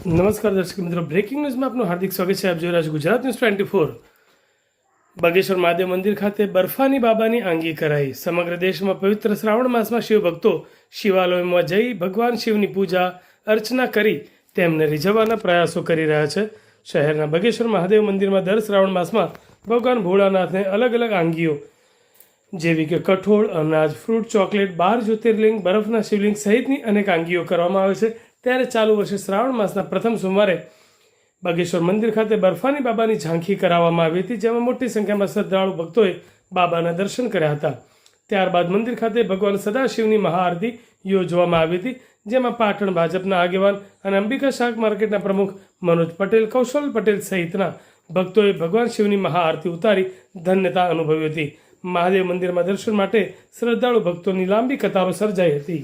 નમસ્કાર દર્શક મિત્રો, બ્રેકિંગ ન્યૂઝમાં આપનું હાર્દિક સ્વાગત છે. આપ જોઈ રહ્યા છો ગુજરાત ન્યૂઝ 24. બગેશ્વર મહાદેવ મંદિર ખાતે બર્ફાની બાબાની આંગી કરાઈ. સમગ્ર દેશમાં પવિત્ર શ્રાવણ માસમાં શિવ ભક્તો શિવાલયોમાં જઈ ભગવાન શિવની પૂજા અર્ચના કરી તેમને રીઝવવાના પ્રયાસો કરી રહ્યા છે. શહેરના બગેશ્વર મહાદેવ મંદિરમાં દર શ્રાવણ માસમાં ભગવાન ભોળાનાથને અલગ અલગ આંગીઓ જેવી કે કઠોળ, અનાજ, ફ્રૂટ, ચોકલેટ, 12 જ્યોતિર્લિંગ, બરફના શિવલિંગ સહિતની અનેક આંગીઓ કરવામાં આવે છે. ત્યારે ચાલુ વર્ષે શ્રાવણ માસના પ્રથમ સોમવારે બગેશ્વર મંદિર ખાતે બર્ફાની બાબાની ઝાંખી કરાવવામાં આવી હતી, જેમાં મોટી સંખ્યામાં શ્રદ્ધાળુ ભક્તોએ બાબાના દર્શન કર્યા હતા. ત્યારબાદ મંદિર ખાતે ભગવાન સદાશિવની મહાઆરતી યોજવામાં આવી હતી, જેમાં પાટણ ભાજપના આગેવાન અને અંબિકા શાક માર્કેટના પ્રમુખ મનોજ પટેલ, કૌશલ પટેલ સહિતના ભક્તોએ ભગવાન શિવની મહાઆરતી ઉતારી ધન્યતા અનુભવી હતી. મહાદેવ મંદિરમાં દર્શન માટે શ્રદ્ધાળુ ભક્તોની લાંબી કતારો સર્જાઈ હતી.